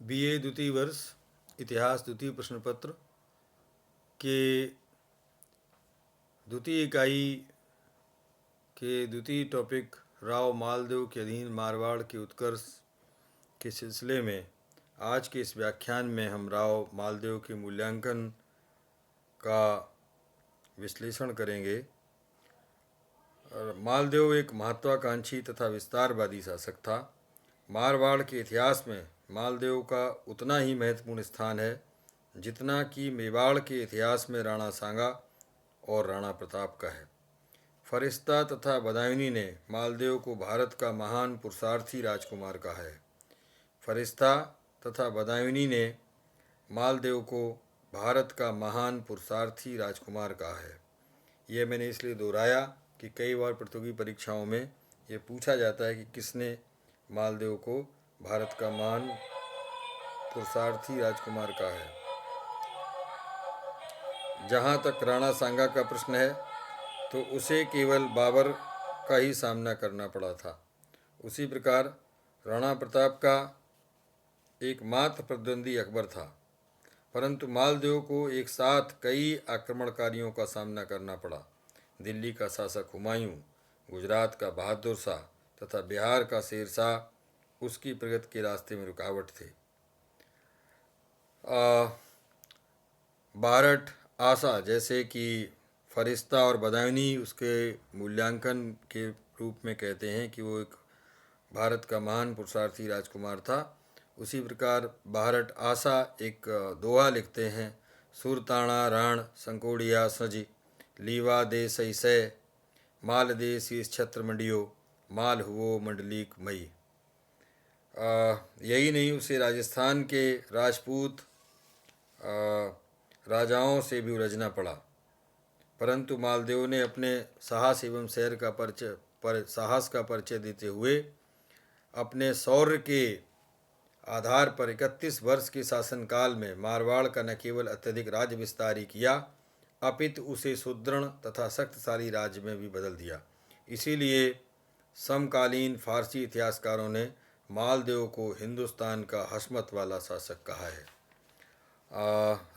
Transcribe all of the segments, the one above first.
BA द्वितीय वर्ष इतिहास द्वितीय प्रश्न पत्र के द्वितीय इकाई के द्वितीय टॉपिक राव मालदेव के अधीन मारवाड़ के उत्कर्ष के सिलसिले में आज के इस व्याख्यान में हम राव मालदेव के मूल्यांकन का विश्लेषण करेंगे। मालदेव एक महत्वाकांक्षी तथा विस्तारवादी शासक था। मारवाड़ के इतिहास में मालदेव का उतना ही महत्वपूर्ण स्थान है जितना कि मेवाड़ के इतिहास में राणा सांगा और राणा प्रताप का है। फरिश्ता तथा बदायूंनी ने मालदेव को भारत का महान पुरुषार्थी राजकुमार कहा है। फरिश्ता तथा बदायूंनी ने मालदेव को भारत का महान पुरुषार्थी राजकुमार कहा है। यह मैंने इसलिए दोहराया कि कई बार प्रतियोगी परीक्षाओं में ये पूछा जाता है कि किसने मालदेव को भारत का महान पुरुषार्थी राजकुमार कहा है। जहाँ तक राणा सांगा का प्रश्न है तो उसे केवल बाबर का ही सामना करना पड़ा था। उसी प्रकार राणा प्रताप का एकमात्र प्रतिद्वंदी अकबर था, परंतु मालदेव को एक साथ कई आक्रमणकारियों का सामना करना पड़ा। दिल्ली का शासक हुमायूं, गुजरात का बहादुर शाह तथा बिहार का शेर शाह उसकी प्रगति के रास्ते में रुकावट थे। बारठ आशा जैसे कि फरिश्ता और बदायूंनी उसके मूल्यांकन के रूप में कहते हैं कि वो एक भारत का महान पुरुषार्थी राजकुमार था। उसी प्रकार बारठ आशा एक दोहा लिखते हैं, सुरताणा राण संकोड़िया सजी लीवा दे सही सै माल दे शीस छत्र मंडियो माल हुओ मंडलीक मई। यही नहीं, उसे राजस्थान के राजपूत राजाओं से भी उलझना पड़ा, परंतु मालदेव ने अपने साहस एवं साहस का परिचय देते हुए अपने शौर्य के आधार पर 31 वर्ष के शासनकाल में मारवाड़ का न केवल अत्यधिक राज्य विस्तार ही किया अपितु उसे सुदृढ़ तथा शक्तिशाली राज्य में भी बदल दिया। इसीलिए समकालीन फारसी इतिहासकारों ने मालदेव को हिंदुस्तान का हशमत वाला शासक कहा है।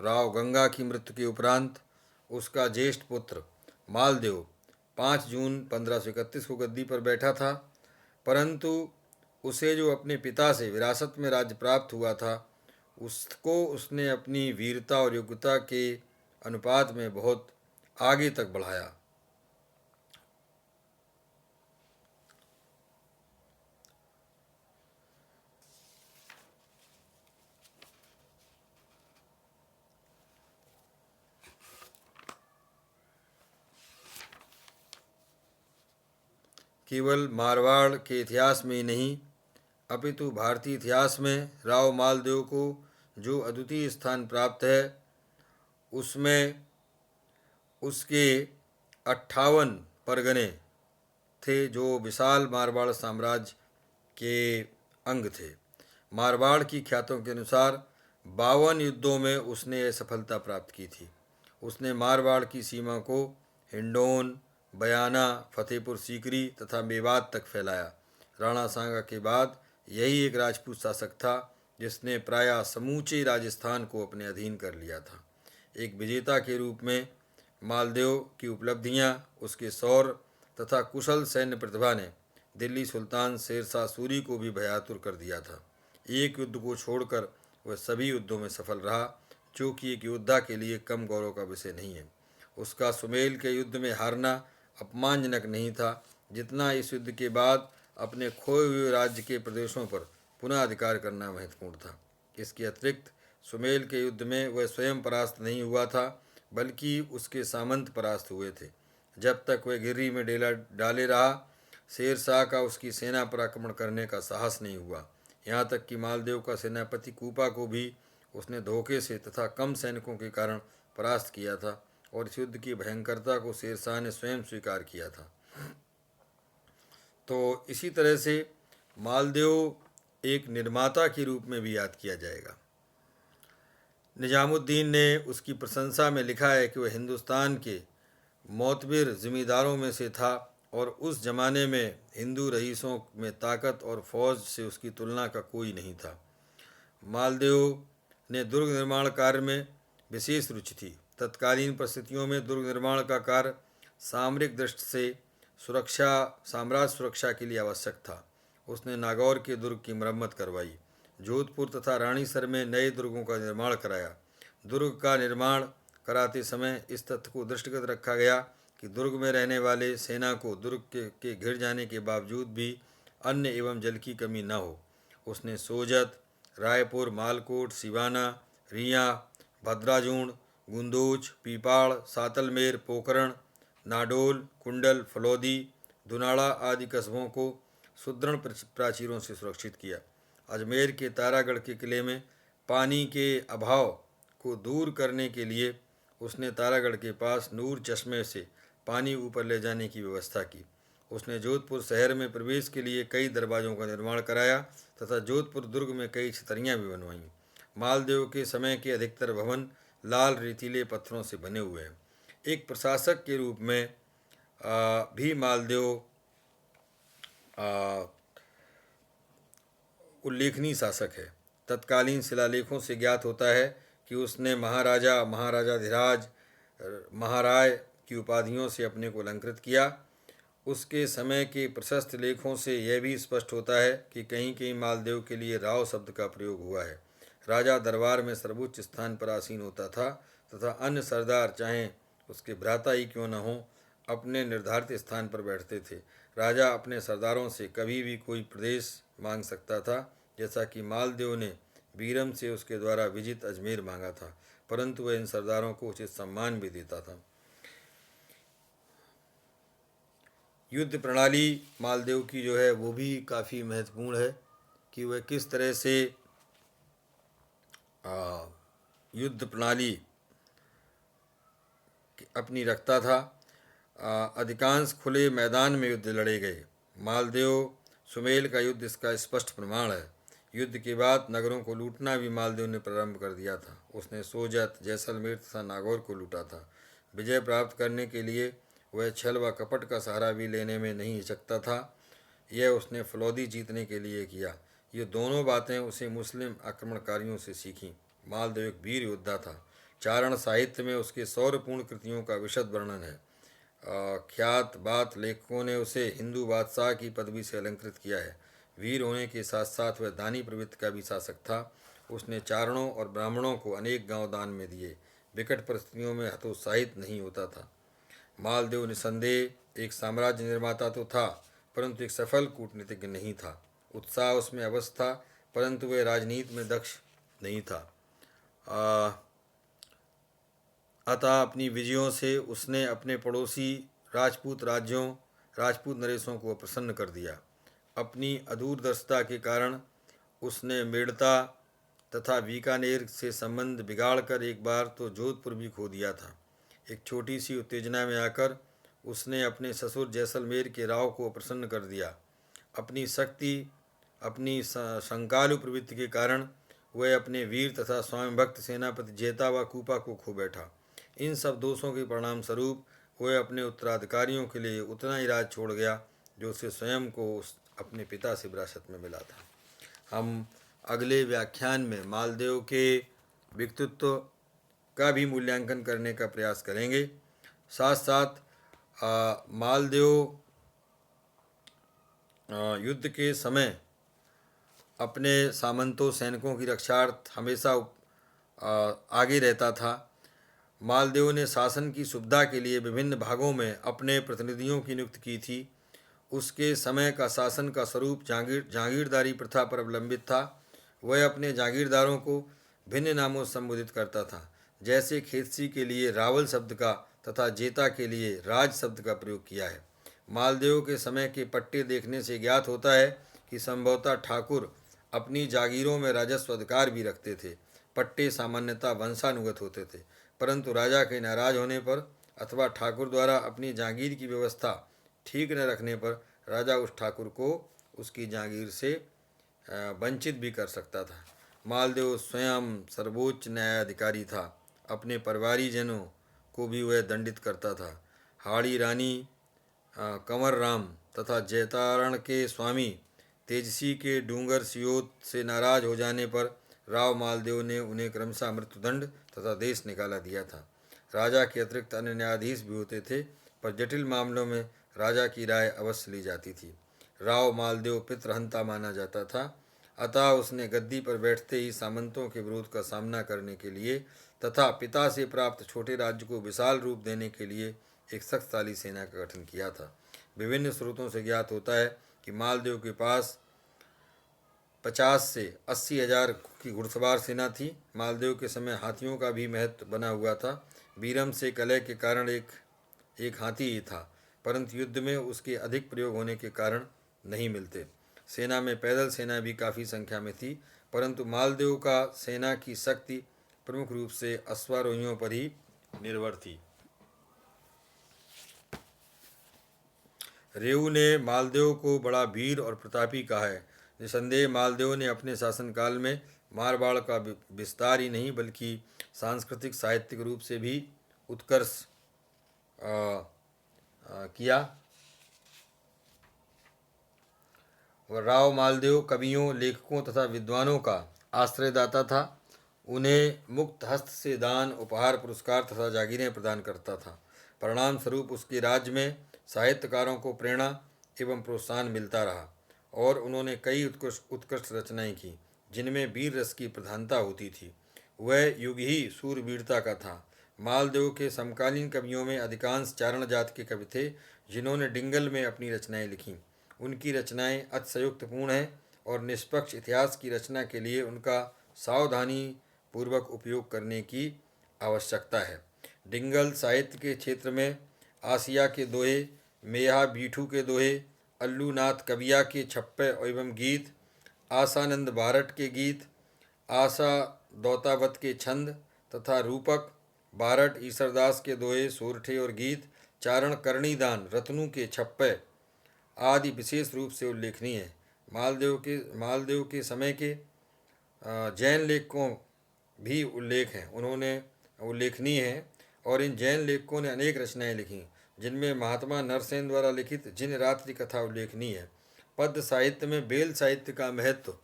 राव गंगा की मृत्यु के उपरांत उसका ज्येष्ठ पुत्र मालदेव 5 जून 1531 को गद्दी पर बैठा था, परंतु उसे जो अपने पिता से विरासत में राज्य प्राप्त हुआ था उसको उसने अपनी वीरता और योग्यता के अनुपात में बहुत आगे तक बढ़ाया। केवल मारवाड़ के इतिहास में ही नहीं अपितु भारतीय इतिहास में राव मालदेव को जो अद्वितीय स्थान प्राप्त है उसमें उसके 58 परगने थे जो विशाल मारवाड़ साम्राज्य के अंग थे। मारवाड़ की ख्यातों के अनुसार 52 युद्धों में उसने यह सफलता प्राप्त की थी। उसने मारवाड़ की सीमा को हिंडोन, बयाना, फतेहपुर सीकरी तथा मेवात तक फैलाया। राणा सांगा के बाद यही एक राजपूत शासक था जिसने प्रायः समूचे राजस्थान को अपने अधीन कर लिया था। एक विजेता के रूप में मालदेव की उपलब्धियां, उसके शौर्य तथा कुशल सैन्य प्रतिभा ने दिल्ली सुल्तान शेरशाह सूरी को भी भयातुर कर दिया था। एक युद्ध को छोड़कर वह सभी युद्धों में सफल रहा, जो कि एक योद्धा के लिए कम गौरव का विषय नहीं है। उसका सुमेल के युद्ध में हारना अपमानजनक नहीं था जितना इस युद्ध के बाद अपने खोए हुए राज्य के प्रदेशों पर पुनः अधिकार करना महत्वपूर्ण था। इसके अतिरिक्त सुमेल के युद्ध में वह स्वयं परास्त नहीं हुआ था, बल्कि उसके सामंत परास्त हुए थे। जब तक वह गिर्री में डेला डाले रहा, शेर शाह का उसकी सेना पर आक्रमण करने का साहस नहीं हुआ। यहाँ तक कि मालदेव का सेनापति कूपा को भी उसने धोखे से तथा कम सैनिकों के कारण परास्त किया था और इस युद्ध की भयंकरता को शेर शाह ने स्वयं स्वीकार किया था। तो इसी तरह से मालदेव एक निर्माता के रूप में भी याद किया जाएगा। निजामुद्दीन ने उसकी प्रशंसा में लिखा है कि वह हिंदुस्तान के मोतबिर ज़मींदारों में से था और उस जमाने में हिंदू रईसों में ताकत और फौज से उसकी तुलना का कोई नहीं था। मालदेव ने दुर्ग निर्माण कार्य में विशेष रुचि थी। तत्कालीन परिस्थितियों में दुर्ग निर्माण का कार्य सामरिक दृष्टि से साम्राज्य सुरक्षा के लिए आवश्यक था। उसने नागौर के दुर्ग की मरम्मत करवाई, जोधपुर तथा रानीसर में नए दुर्गों का निर्माण कराया। दुर्ग का निर्माण कराते समय इस तथ्य को दृष्टिगत रखा गया कि दुर्ग में रहने वाले सेना को दुर्ग के घिर जाने के बावजूद भी अन्न एवं जल की कमी न हो। उसने सोजत, रायपुर, मालकोट, सिवाना, रिया, भद्राजूण, गुंदोच, पीपाड़, सातलमेर, पोकरण, नाडोल, कुंडल, फलौदी, दुनाड़ा आदि कस्बों को सुदृढ़ प्राचीरों से सुरक्षित किया। अजमेर के तारागढ़ के किले में पानी के अभाव को दूर करने के लिए उसने तारागढ़ के पास नूर चश्मे से पानी ऊपर ले जाने की व्यवस्था की। उसने जोधपुर शहर में प्रवेश के लिए कई दरवाज़ों का निर्माण कराया तथा जोधपुर दुर्ग में कई छतरियाँ भी बनवाईं। मालदेव के समय के अधिकतर भवन लाल रेतीले पत्थरों से बने हुए हैं। एक प्रशासक के रूप में भी मालदेव उल्लेखनीय शासक है। तत्कालीन शिलालेखों से ज्ञात होता है कि उसने महाराजा, महाराजाधिराज, महाराय की उपाधियों से अपने को अलंकृत किया। उसके समय के प्रशस्त लेखों से यह भी स्पष्ट होता है कि कहीं कहीं मालदेव के लिए राव शब्द का प्रयोग हुआ है। राजा दरबार में सर्वोच्च स्थान पर आसीन होता था तथा अन्य सरदार, चाहे उसके भ्राता ही क्यों न हों, अपने निर्धारित स्थान पर बैठते थे। राजा अपने सरदारों से कभी भी कोई प्रदेश मांग सकता था, जैसा कि मालदेव ने बीरम से उसके द्वारा विजित अजमेर मांगा था, परंतु वह इन सरदारों को उचित सम्मान भी देता था। युद्ध प्रणाली मालदेव की जो है वो भी काफ़ी महत्वपूर्ण है कि वह किस तरह से युद्ध प्रणाली अपनी रखता था। अधिकांश खुले मैदान में युद्ध लड़े गए। मालदेव सुमेल का युद्ध इसका स्पष्ट प्रमाण है। युद्ध के बाद नगरों को लूटना भी मालदेव ने प्रारंभ कर दिया था। उसने सोजत, जैसलमेर तथा नागौर को लूटा था। विजय प्राप्त करने के लिए वह छल व कपट का सहारा भी लेने में नहीं हिचकता था। यह उसने फलौदी जीतने के लिए किया। ये दोनों बातें उसे मुस्लिम आक्रमणकारियों से सीखीं। मालदेव एक वीर योद्धा था। चारण साहित्य में उसके शौर्यपूर्ण कृतियों का विशद वर्णन है। ख्यात बात लेखकों ने उसे हिंदू बादशाह की पदवी से अलंकृत किया है। वीर होने के साथ साथ वह दानी प्रवृत्ति का भी शासक था। उसने चारणों और ब्राह्मणों को अनेक गांव दान में दिए। विकट परिस्थितियों में हतोत्साहित नहीं होता था। मालदेव निसंदेह एक साम्राज्य निर्माता तो था, परंतु एक सफल कूटनीतिज्ञ नहीं था। उत्साह उसमें अवश्य था, परंतु वह राजनीति में दक्ष नहीं था। अतः अपनी विजयों से उसने अपने पड़ोसी राजपूत नरेशों को प्रसन्न कर दिया। अपनी अदूरदर्शिता के कारण उसने मेड़ता तथा बीकानेर से संबंध बिगाड़कर एक बार तो जोधपुर भी खो दिया था। एक छोटी सी उत्तेजना में आकर उसने अपने ससुर जैसलमेर के राव को प्रसन्न कर दिया। अपनी संकालु प्रवृत्ति के कारण वह अपने वीर तथा स्वामी भक्त सेनापति जेता व कूपा को खो बैठा। इन सब दोषों के परिणाम स्वरूप वह अपने उत्तराधिकारियों के लिए उतना ही राज छोड़ गया जो उसे स्वयं को अपने पिता से विरासत में मिला था। हम अगले व्याख्यान में मालदेव के व्यक्तित्व का भी मूल्यांकन करने का प्रयास करेंगे। साथ साथ मालदेव युद्ध के समय अपने सामंतों सैनिकों की रक्षार्थ हमेशा आगे रहता था। मालदेव ने शासन की सुविधा के लिए विभिन्न भागों में अपने प्रतिनिधियों की नियुक्ति की थी। उसके समय का शासन का स्वरूप जागीरदारी प्रथा पर अवलंबित था। वह अपने जागीरदारों को भिन्न नामों से संबोधित करता था, जैसे खेतसी के लिए रावल शब्द का तथा जेता के लिए राज शब्द का प्रयोग किया है। मालदेव के समय के पट्टे देखने से ज्ञात होता है कि संभवतः ठाकुर अपनी जागीरों में राजस्व अधिकार भी रखते थे। पट्टे सामान्यतः वंशानुगत होते थे, परंतु राजा के नाराज होने पर अथवा ठाकुर द्वारा अपनी जागीर की व्यवस्था ठीक न रखने पर राजा उस ठाकुर को उसकी जागीर से वंचित भी कर सकता था। मालदेव स्वयं सर्वोच्च न्यायाधिकारी था। अपने परिवारीजनों को भी वह दंडित करता था। हाड़ी रानी कंवर राम तथा जैतारण के स्वामी तेजसी के डूंगर सियोत से नाराज हो जाने पर राव मालदेव ने उन्हें क्रमशः मृत्युदंड तथा देश निकाला दिया था। राजा के अतिरिक्त अन्य न्यायाधीश भी होते थे, पर जटिल मामलों में राजा की राय अवश्य ली जाती थी। राव मालदेव पितृहंता माना जाता था, अतः उसने गद्दी पर बैठते ही सामंतों के विरोध का सामना करने के लिए तथा पिता से प्राप्त छोटे राज्य को विशाल रूप देने के लिए एक शक्तिशाली सेना का गठन किया था। विभिन्न स्रोतों से ज्ञात होता है कि मालदेव के पास 50 से 80 हजार की घुड़सवार सेना थी। मालदेव के समय हाथियों का भी महत्व बना हुआ था। बीरम से कलह के कारण एक हाथी ही था, परंतु युद्ध में उसके अधिक प्रयोग होने के कारण नहीं मिलते। सेना में पैदल सेना भी काफ़ी संख्या में थी, परंतु मालदेव का सेना की शक्ति प्रमुख रूप से अश्वारोहियों पर ही निर्भर थी। रेऊ ने मालदेव को बड़ा वीर और प्रतापी कहा है। निसंदेह मालदेव ने अपने शासनकाल में मारवाड़ का विस्तार ही नहीं बल्कि सांस्कृतिक साहित्यिक रूप से भी उत्कर्ष किया। और राव मालदेव कवियों, लेखकों तथा विद्वानों का आश्रयदाता था। उन्हें मुक्त हस्त से दान, उपहार, पुरस्कार तथा जागीरें प्रदान करता था। परिणाम स्वरूप उसके राज्य में साहित्यकारों को प्रेरणा एवं प्रोत्साहन मिलता रहा और उन्होंने कई उत्कृष्ट रचनाएं की जिनमें वीर रस की प्रधानता होती थी। वह युग ही सूरवीरता का था। मालदेव के समकालीन कवियों में अधिकांश चारण जाति के कवि थे जिन्होंने डिंगल में अपनी रचनाएं लिखीं। उनकी रचनाएं अतिशयोक्तिपूर्ण हैं और निष्पक्ष इतिहास की रचना के लिए उनका सावधानी पूर्वक उपयोग करने की आवश्यकता है। डिंगल साहित्य के क्षेत्र में आसिया के दोहे, मेहा बीठू के दोहे, अल्लूनाथ कबिया के छप्पे एवं गीत, आसानंद बारट के गीत, आशा दौतावत के छंद तथा रूपक बारट, ईसरदास के दोहे, सोरठे और गीत, चारण करणीदान, रत्नू के छप्पे आदि विशेष रूप से उल्लेखनीय है। मालदेव के समय के जैन लेखकों भी उल्लेखनीय हैं और इन जैन लेखकों ने अनेक रचनाएं लिखी जिनमें महात्मा नरसेन द्वारा लिखित जिन रात्रि कथा उल्लेखनीय है। पद्य साहित्य में बेल साहित्य का महत्व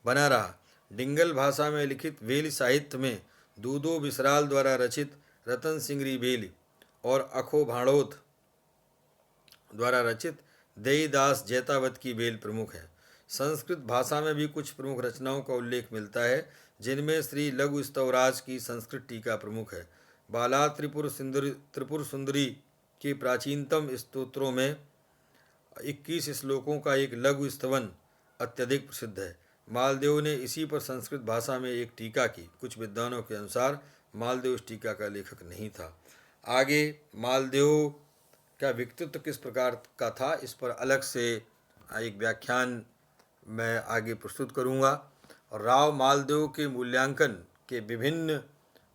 बना रहा। डिंगल भाषा में लिखित वेल साहित्य में दूदो बिसराल द्वारा रचित रतन सिंगरी बेल और अखो भाणोद द्वारा रचित देईदास जैतावत की बेल प्रमुख है। संस्कृत भाषा में भी कुछ प्रमुख रचनाओं का उल्लेख मिलता है जिनमें श्री लघु स्तवराज की संस्कृत टीका प्रमुख है। बाला त्रिपुर सुंदरी के प्राचीनतम स्तोत्रों में 21 श्लोकों का एक लघु स्तवन अत्यधिक प्रसिद्ध है। मालदेव ने इसी पर संस्कृत भाषा में एक टीका की। कुछ विद्वानों के अनुसार मालदेव इस टीका का लेखक नहीं था। आगे मालदेव का व्यक्तित्व किस प्रकार का था, इस पर अलग से एक व्याख्यान मैं आगे प्रस्तुत करूंगा। और राव मालदेव के मूल्यांकन के विभिन्न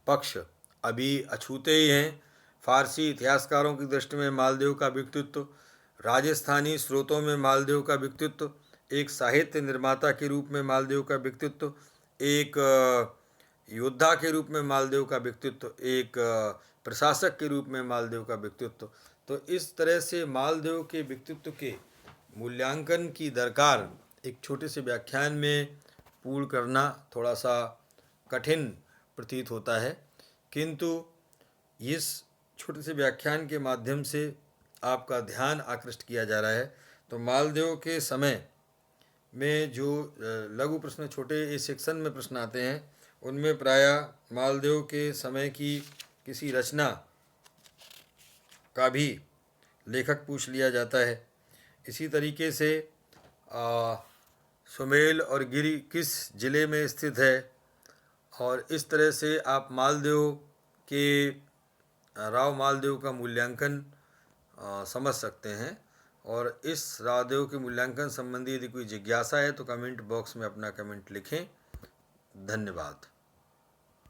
पक्ष अभी अछूते ही हैं। फारसी इतिहासकारों की दृष्टि में मालदेव का व्यक्तित्व, राजस्थानी स्रोतों में मालदेव का व्यक्तित्व, एक साहित्य निर्माता के रूप में मालदेव का व्यक्तित्व, एक योद्धा के रूप में मालदेव का व्यक्तित्व, एक प्रशासक के रूप में मालदेव का व्यक्तित्व। तो इस तरह से मालदेव के व्यक्तित्व के मूल्यांकन की दरकार एक छोटे से व्याख्यान में पूर्ण करना थोड़ा सा कठिन प्रतीत होता है, किंतु इस छोटे से व्याख्यान के माध्यम से आपका ध्यान आकृष्ट किया जा रहा है। तो मालदेव के समय में जो लघु प्रश्न छोटे इस सेक्शन में प्रश्न आते हैं उनमें प्रायः मालदेव के समय की किसी रचना का भी लेखक पूछ लिया जाता है। इसी तरीके से सुमेल और गिरी किस जिले में स्थित है, और इस तरह से आप राव मालदेव का मूल्यांकन समझ सकते हैं। और इस रावदेव के मूल्यांकन संबंधी यदि कोई जिज्ञासा है तो कमेंट बॉक्स में अपना कमेंट लिखें। धन्यवाद।